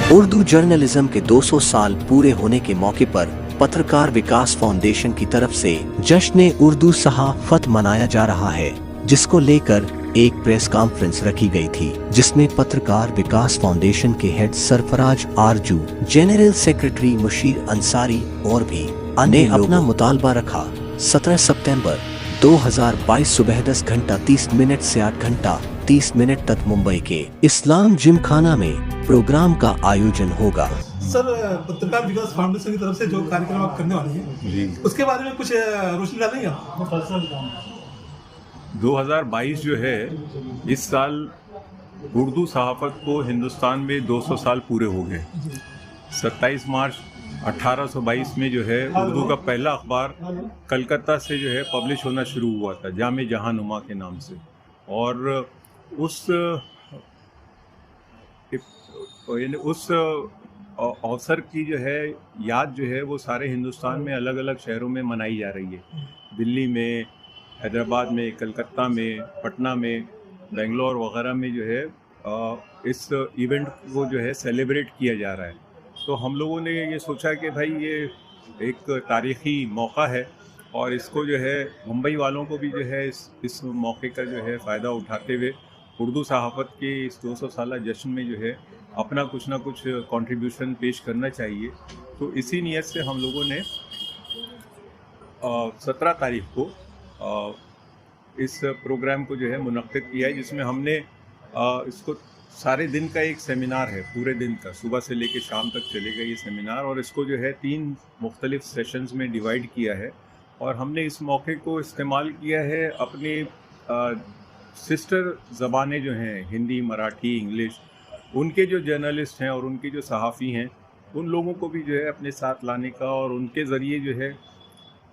Urdu journalism के 200 साल पूरे होने के मौके पर पत्रकार विकास फाउंडेशन की तरफ से जश्न उर्दू सहाफत मनाया जा रहा है, जिसको लेकर एक प्रेस कॉन्फ्रेंस रखी गई थी, जिसमें पत्रकार विकास फाउंडेशन के हेड सरफराज आरजू, जनरल सेक्रेटरी मुशीर अंसारी और भी अन्य अपना मुतालबा रखा। 17 सितंबर 2022 सुबह 10:30 से 8:30 तक मुंबई के इस्लाम जिमखाना में प्रोग्राम का आयोजन होगा। सर, पत्रकार विकास फाउंडेशन की तरफ से जो कार्यक्रम आप करने वाले हैं जी, उसके बारे में कुछ रोशनी डालेंगे आप? 2022 जो है, इस साल उर्दू सहाफ़त को हिंदुस्तान में 200 साल पूरे हो गए। 27 मार्च 1822 में जो है उर्दू का पहला अखबार कलकत्ता से जो है पब्लिश होना शुरू हुआ था, जामे जहानुमा के नाम से। और उस अवसर की जो है याद जो है वो सारे हिंदुस्तान में अलग अलग शहरों में मनाई जा रही है। दिल्ली में, हैदराबाद में, कलकत्ता में, पटना में, बेंगलोर वगैरह में जो है इस इवेंट को जो है सेलिब्रेट किया जा रहा है। तो हम लोगों ने ये सोचा कि भाई ये एक तारीख़ी मौका है और इसको जो है मुंबई वालों को भी जो है इस मौके का जो है फ़ायदा उठाते हुए उर्दू सहाफ़त के इस 200 साला जश्न में जो है अपना कुछ ना कुछ कंट्रीब्यूशन पेश करना चाहिए। तो इसी नीयत से हम लोगों ने 17 तारीख को इस प्रोग्राम को जो है मुनक्किद किया है, जिसमें हमने इसको सारे दिन का एक सेमिनार है, पूरे दिन का, सुबह से लेकर शाम तक चलेगा ये सेमिनार, और इसको जो है 3 मुख्तलिफ सेशंस में डिवाइड किया है। और हमने इस मौके को इस्तेमाल किया है अपने सिस्टर ज़बानें जो हैं, हिंदी, मराठी, इंग्लिश, उनके जो जर्नलिस्ट हैं और उनके जो सहाफ़ी हैं, उन लोगों को भी जो है अपने साथ लाने का, और उनके ज़रिए जो है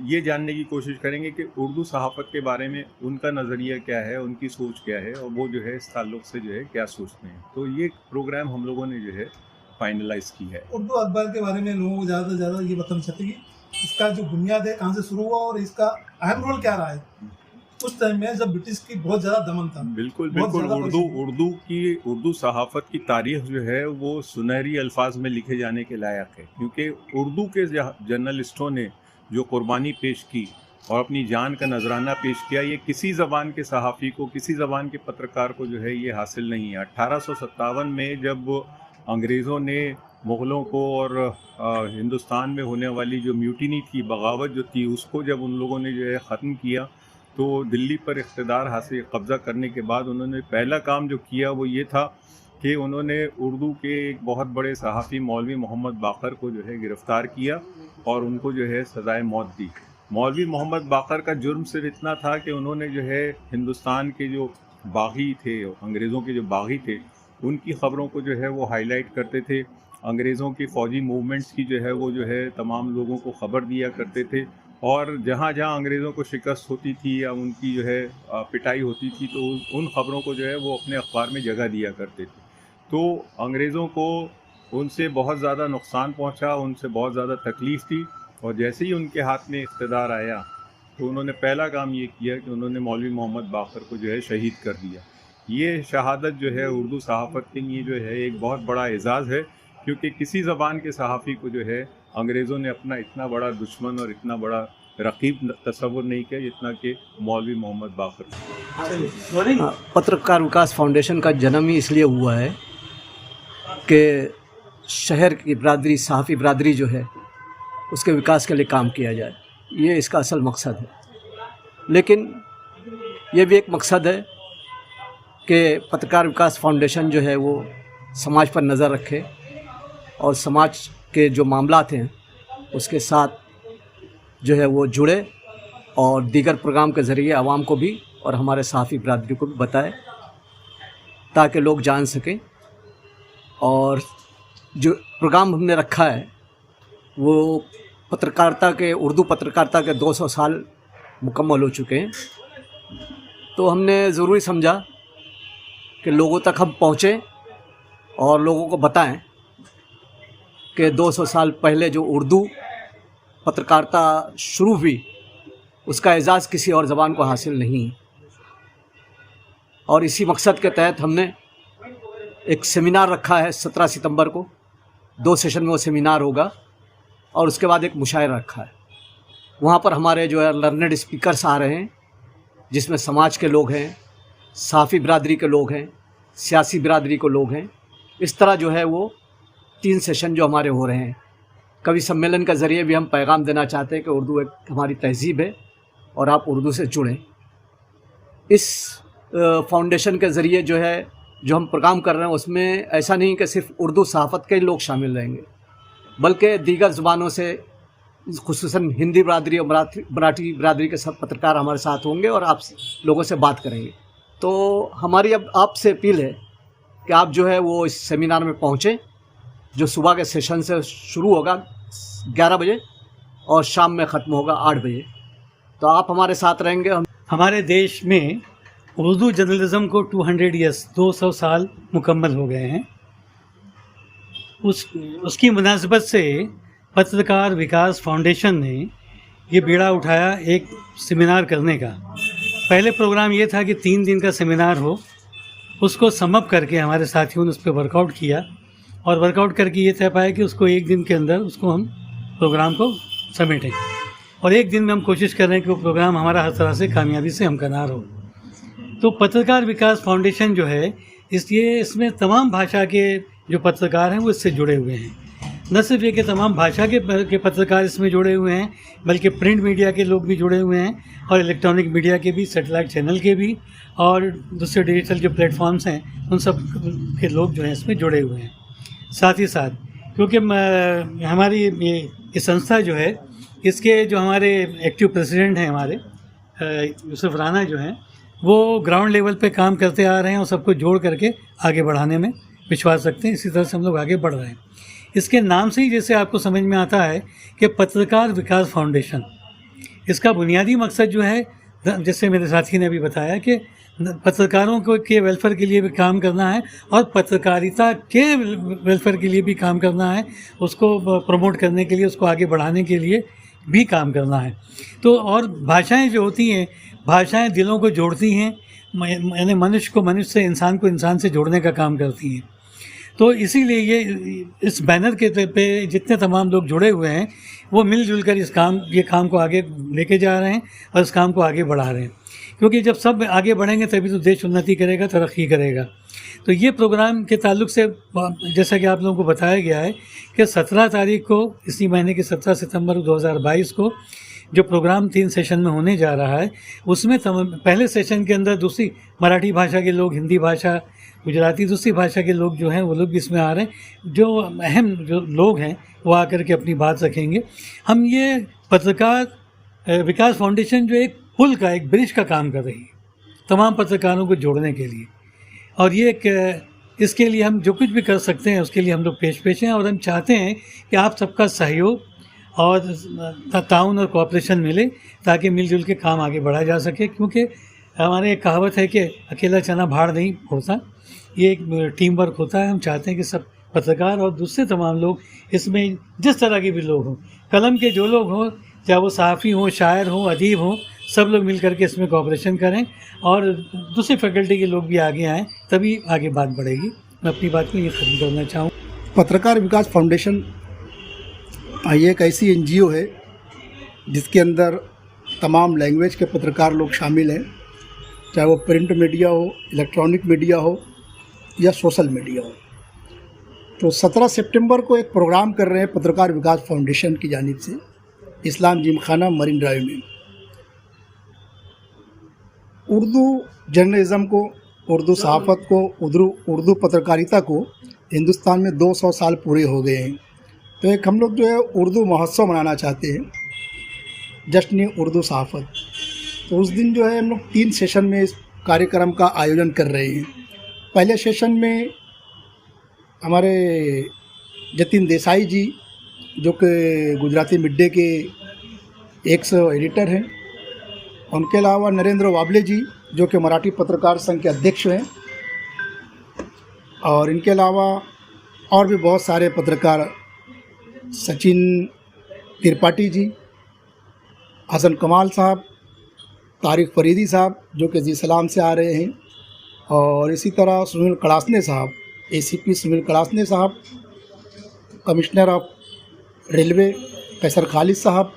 ये जानने की कोशिश करेंगे कि उर्दू सहाफ़त के बारे में उनका नज़रिया क्या है, उनकी सोच क्या है, और वो जो है इस ताल्लुक़ से जो है क्या सोचते हैं। तो ये प्रोग्राम हम लोगों ने जो है फाइनलाइज़ की है। उर्दू अखबार के बारे में लोगों को ज़्यादा से ज़्यादा ये बताना चाहते हैं कि इसका जो बुनियाद है कहाँ से शुरू हुआ और इसका अहम रोल क्या रहा है उस टाइम में जब ब्रिटिश की बहुत ज़्यादा दमन था। बिल्कुल बिल्कुल। उर्दू सहाफ़त की तारीख़ जो है वो सुनहरी अल्फाज में लिखे जाने के लायक है, क्योंकि उर्दू के जर्नलिस्टों ने जो कुर्बानी पेश की और अपनी जान का नजराना पेश किया, ये किसी ज़बान के सहाफ़ी को, किसी ज़बान के पत्रकार को जो है ये हासिल नहीं है। 1857 में जब अंग्रेज़ों ने मुग़लों को और हिंदुस्तान में होने वाली जो म्यूटिनी थी, बगावत जो थी, उसको जब उन लोगों ने जो है ख़त्म किया, तो दिल्ली पर इक़्तिदार हासिल कब्ज़ा करने के बाद उन्होंने पहला काम जो किया वो ये था कि उन्होंने उर्दू के एक बहुत बड़े सहाफ़ी मौलवी मोहम्मद बाकर को जो है गिरफ़्तार किया और उनको जो है सज़ाए मौत दी। मौलवी मोहम्मद बाकर का जुर्म सिर्फ इतना था कि उन्होंने जो है हिंदुस्तान के जो बागी थे, अंग्रेज़ों के जो बागी थे, उनकी ख़बरों को जो है वो हाईलाइट करते थे। अंग्रेज़ों की फ़ौजी मूवमेंट्स की जो है वो जो है तमाम लोगों को ख़बर दिया करते थे, और जहाँ जहाँ अंग्रेज़ों को शिकस्त होती थी या उनकी जो है पिटाई होती थी, तो उन ख़बरों को जो है वो अपने अखबार में जगह दिया करते थे। तो अंग्रेज़ों को उनसे बहुत ज़्यादा नुकसान पहुंचा, उनसे बहुत ज़्यादा तकलीफ़ थी, और जैसे ही उनके हाथ में इक़्तिदार आया तो उन्होंने पहला काम ये किया कि उन्होंने मौलवी मोहम्मद बाकर को जो है शहीद कर दिया। ये शहादत जो है उर्दू सहाफ़त के लिए जो है एक बहुत बड़ा एज़ाज़ है, क्योंकि किसी ज़बान के सहाफ़ी को जो है अंग्रेज़ों ने अपना इतना बड़ा दुश्मन और इतना बड़ा रकीब तस्वुर नहीं किया जितना कि मौलवी मोहम्मद बाकर। पत्रकार विकास फाउंडेशन का जन्म ही इसलिए हुआ है कि शहर की बिरादरी, सहाफ़ी बिरादरी जो है उसके विकास के लिए काम किया जाए, ये इसका असल मकसद है। लेकिन ये भी एक मकसद है कि पत्रकार विकास फाउंडेशन जो है वो समाज पर नज़र रखे और समाज के जो मामलात हैं उसके साथ जो है वो जुड़े, और दीगर प्रोग्राम के ज़रिए आवाम को भी और हमारे सहाफ़ी बिरादरी को भी बताए, ताकि लोग जान सकें। और जो प्रोग्राम हमने रखा है वो पत्रकारिता के, उर्दू पत्रकारिता के 200 साल मुकम्मल हो चुके हैं, तो हमने ज़रूरी समझा कि लोगों तक हम पहुँचें और लोगों को बताएं कि 200 साल पहले जो उर्दू पत्रकारिता शुरू हुई उसका एजाज़ किसी और ज़बान को हासिल नहीं है। और इसी मकसद के तहत हमने एक सेमिनार रखा है 17 सितंबर को, 2 सेशन में वो सेमिनार होगा और उसके बाद एक मुशायरा रखा है। वहाँ पर हमारे जो है लर्नेड स्पीकर्स आ रहे हैं, जिसमें समाज के लोग हैं, साफ़ी बिरादरी के लोग हैं, सियासी बिरादरी के लोग हैं। इस तरह जो है वो 3 सेशन जो हमारे हो रहे हैं। कवि सम्मेलन के ज़रिए भी हम पैगाम देना चाहते हैं कि उर्दू एक हमारी तहज़ीब है और आप उर्दू से जुड़ें। इस फाउंडेशन के ज़रिए जो है जो हम प्रोग्राम कर रहे हैं उसमें ऐसा नहीं कि सिर्फ उर्दू सहाफ़त के लोग शामिल रहेंगे, बल्कि दीगर ज़ुबानों से खुसूसन हिंदी बिरादरी और मराठी बिरादरी के सब पत्रकार हमारे साथ होंगे और आप लोगों से बात करेंगे। तो हमारी अब आपसे अपील है कि आप जो है वो इस सेमिनार में पहुँचें, जो सुबह के सेशन से शुरू होगा 11 बजे और शाम में ख़त्म होगा 8 बजे। तो आप हमारे साथ रहेंगे। हमारे देश में उर्दू जर्नलिज़म को 200 ईयर्स 200 साल मुकम्मल हो गए हैं। उसकी मुनासिबत से पत्रकार विकास फाउंडेशन ने ये बीड़ा उठाया एक सेमिनार करने का। पहले प्रोग्राम ये था कि 3 दिन का सेमिनार हो, उसको समअप करके हमारे साथियों ने उस पर वर्कआउट किया और वर्कआउट करके ये तय पाया कि उसको 1 दिन के अंदर उसको हम प्रोग्राम को समेटें और 1 दिन में हम कोशिश कर रहे हैं कि वो प्रोग्राम हमारा हर तरह से कामयाबी से हमकनार हो। तो पत्रकार विकास फाउंडेशन जो है इसमें तमाम भाषा के जो पत्रकार हैं वो इससे जुड़े हुए हैं। न सिर्फ ये कि तमाम भाषा के पत्रकार इसमें जुड़े हुए हैं, बल्कि प्रिंट मीडिया के लोग भी जुड़े हुए हैं और इलेक्ट्रॉनिक मीडिया के भी, सैटेलाइट चैनल के भी और दूसरे डिजिटल जो प्लेटफॉर्म्स हैं उन सब के लोग जो हैं इसमें जुड़े हुए हैं। साथ ही साथ क्योंकि हमारी ये संस्था जो है इसके जो हमारे एक्टिव प्रेसिडेंट हैं हमारे यूसुफ राना जो हैं वो ग्राउंड लेवल पे काम करते आ रहे हैं और सबको जोड़ करके आगे बढ़ाने में विश्वास रखते हैं। इसी तरह से हम लोग आगे बढ़ रहे हैं। इसके नाम से ही जैसे आपको समझ में आता है कि पत्रकार विकास फाउंडेशन, इसका बुनियादी मकसद जो है, जैसे मेरे साथी ने अभी बताया कि पत्रकारों को के वेलफेयर के लिए भी काम करना है और पत्रकारिता के वेलफेयर के लिए भी काम करना है, उसको प्रमोट करने के लिए, उसको आगे बढ़ाने के लिए भी काम करना है। तो और भाषाएं जो होती हैं, भाषाएं दिलों को जोड़ती हैं, यानी मनुष्य को मनुष्य से, इंसान को इंसान से जोड़ने का काम करती हैं। तो इसीलिए ये इस बैनर के पे जितने तमाम लोग जुड़े हुए हैं वो मिलजुल कर ये काम को आगे लेके जा रहे हैं और इस काम को आगे बढ़ा रहे हैं, क्योंकि जब सब आगे बढ़ेंगे तभी तो देश उन्नति करेगा, तरक्की करेगा। तो ये प्रोग्राम के ताल्लुक से जैसा कि आप लोगों को बताया गया है कि 17 तारीख को, इसी महीने की 17 सितंबर 2022 को जो प्रोग्राम 3 सेशन में होने जा रहा है, उसमें पहले सेशन के अंदर दूसरी मराठी भाषा के लोग, हिंदी भाषा, गुजराती, दूसरी भाषा के लोग जो हैं वो लोग इसमें आ रहे हैं। जो अहम जो लोग हैं वो आकर के अपनी बात रखेंगे। हम ये पत्रकार विकास फाउंडेशन जो एक पुल का, एक ब्रिज का काम कर रही है तमाम पत्रकारों को जोड़ने के लिए, और ये इसके लिए हम जो कुछ भी कर सकते हैं उसके लिए हम लोग पेश हैं और हम चाहते हैं कि आप सबका सहयोग और ताउन और कोऑपरेशन मिले ताकि मिलजुल के काम आगे बढ़ाया जा सके। क्योंकि हमारे एक कहावत है कि अकेला चना भाड़ नहीं फोड़ता, ये एक टीम वर्क होता है। हम चाहते हैं कि सब पत्रकार और दूसरे तमाम लोग इसमें, जिस तरह के भी लोग हों, कलम के जो लोग हों, चाहे वो सहाफ़ी हों, शायर हों, अदीब हों, सब लोग मिल करके इसमें कोऑपरेशन करें और दूसरी फैकल्टी के लोग भी आगे आएँ, तभी आगे बात बढ़ेगी। मैं अपनी बात को ये ख़त्म करना चाहूँ। पत्रकार विकास फाउंडेशन ये एक ऐसी NGO है जिसके अंदर तमाम लैंग्वेज के पत्रकार लोग शामिल हैं, चाहे वो प्रिंट मीडिया हो, इलेक्ट्रॉनिक मीडिया हो या सोशल मीडिया हो। तो 17 सितंबर को एक प्रोग्राम कर रहे हैं पत्रकार विकास फाउंडेशन की जानिब से इस्लाम जिमखाना मरीन ड्राइव में। उर्दू जर्नलिज़म को, उर्दू सहाफ़त को, उर्दू पत्रकारिता को हिंदुस्तान में 200 साल पूरे हो गए हैं। तो एक हम लोग जो है उर्दू महोत्सव मनाना चाहते हैं, जश्न उर्दू सहाफ़त। तो उस दिन जो है हम लोग 3 सेशन में इस कार्यक्रम का आयोजन कर रहे हैं। पहले सेशन में हमारे जतिन देसाई जी जो कि गुजराती मिड-डे के एडिटर हैं, उनके अलावा नरेंद्र वाबले जी जो कि मराठी पत्रकार संघ के अध्यक्ष हैं, और इनके अलावा और भी बहुत सारे पत्रकार, सचिन त्रिपाठी जी, हसन कमाल साहब, तारिक फरीदी साहब जो कि जी सलाम से आ रहे हैं, और इसी तरह सुनील कड़ासने साहब, ACP सुनील कड़ासने साहब, कमिश्नर ऑफ रेलवे कैसर खालिद साहब,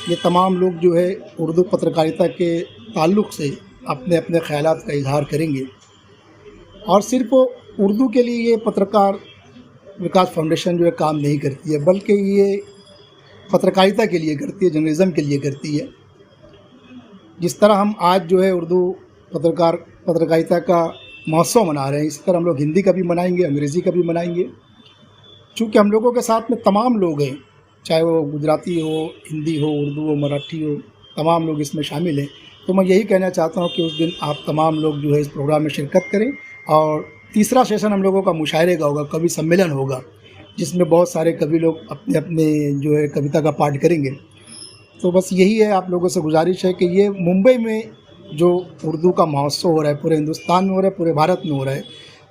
ये तमाम लोग जो है उर्दू पत्रकारिता के ताल्लुक़ से अपने अपने ख़यालात का इजहार करेंगे। और सिर्फ़ उर्दू के लिए ये पत्रकार विकास फाउंडेशन जो है काम नहीं करती है, बल्कि ये पत्रकारिता के लिए करती है, जर्नलिज़म के लिए करती है। जिस तरह हम आज जो है उर्दू पत्रकारिता का महोत्सव मना रहे हैं, इसी तरह हम लोग हिंदी का भी मनाएंगे, अंग्रेज़ी का भी मनाएंगे। चूँकि हम लोगों के साथ में तमाम लोग हैं, चाहे वो गुजराती हो, हिंदी हो, उर्दू हो, मराठी हो, तमाम लोग इसमें शामिल हैं। तो मैं यही कहना चाहता हूँ कि उस दिन आप तमाम लोग जो है इस प्रोग्राम में शिरकत करें। और तीसरा सेशन हम लोगों का मुशायरे का होगा, कवि सम्मेलन होगा, जिसमें बहुत सारे कवि लोग अपने अपने जो है कविता का पाठ करेंगे। तो बस यही है, आप लोगों से गुजारिश है कि ये मुंबई में जो उर्दू का महोत्सव हो रहा है, पूरे हिंदुस्तान में हो रहा है, पूरे भारत में हो रहा है,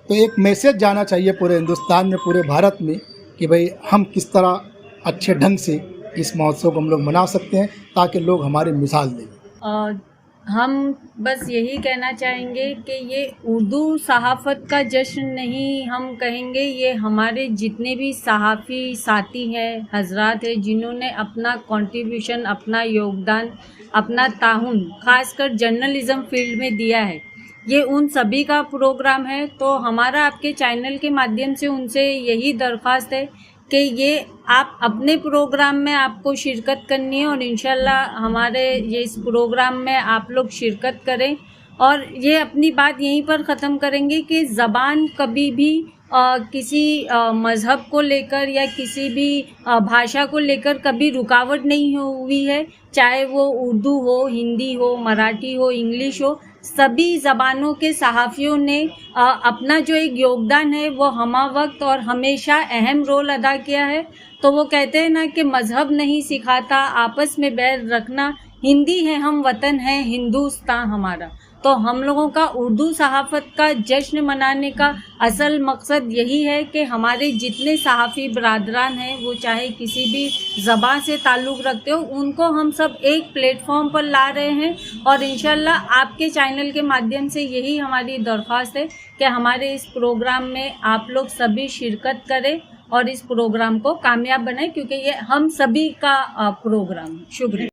तो एक मैसेज जाना चाहिए पूरे हिंदुस्तान में, पूरे भारत में, कि भाई हम किस तरह अच्छे ढंग से इस महोत्सव को हम लोग मना सकते हैं, ताकि लोग हमारी मिसाल दें। हम बस यही कहना चाहेंगे कि ये उर्दू सहाफ़त का जश्न नहीं हम कहेंगे, ये हमारे जितने भी सहाफ़ी साथी हैं, हजरात हैं, जिन्होंने अपना कंट्रीब्यूशन, अपना योगदान, अपना ताउन ख़ासकर जर्नलिज़्म फील्ड में दिया है, ये उन सभी का प्रोग्राम है। तो हमारा आपके चैनल के माध्यम से उनसे यही दरख्वास्त है कि ये आप अपने प्रोग्राम में आपको शिरकत करनी है और इंशाल्लाह हमारे ये इस प्रोग्राम में आप लोग शिरकत करें। और ये अपनी बात यहीं पर ख़त्म करेंगे कि ज़बान कभी भी किसी मज़हब को लेकर या किसी भी भाषा को लेकर कभी रुकावट नहीं हुई है, चाहे वो उर्दू हो, हिंदी हो, मराठी हो, इंग्लिश हो। सभी ज़बानों के सहाफ़ियों ने अपना जो एक योगदान है वो हमा वक्त और हमेशा अहम रोल अदा किया है। तो वो कहते हैं ना कि मज़हब नहीं सिखाता आपस में बैर रखना, हिंदी है हम वतन है हिंदुस्तान हमारा। तो हम लोगों का उर्दू सहाफ़त का जश्न मनाने का असल मकसद यही है कि हमारे जितने सहाफ़ी बरादरान हैं, वो चाहे किसी भी ज़बान से ताल्लुक़ रखते हो, उनको हम सब एक प्लेटफॉर्म पर ला रहे हैं। और इंशाल्लाह आपके चैनल के माध्यम से यही हमारी दरख्वास्त है कि हमारे इस प्रोग्राम में आप लोग सभी शिरकत करें और इस प्रोग्राम को कामयाब बनाएं, क्योंकि ये हम सभी का प्रोग्राम है। शुक्रिया।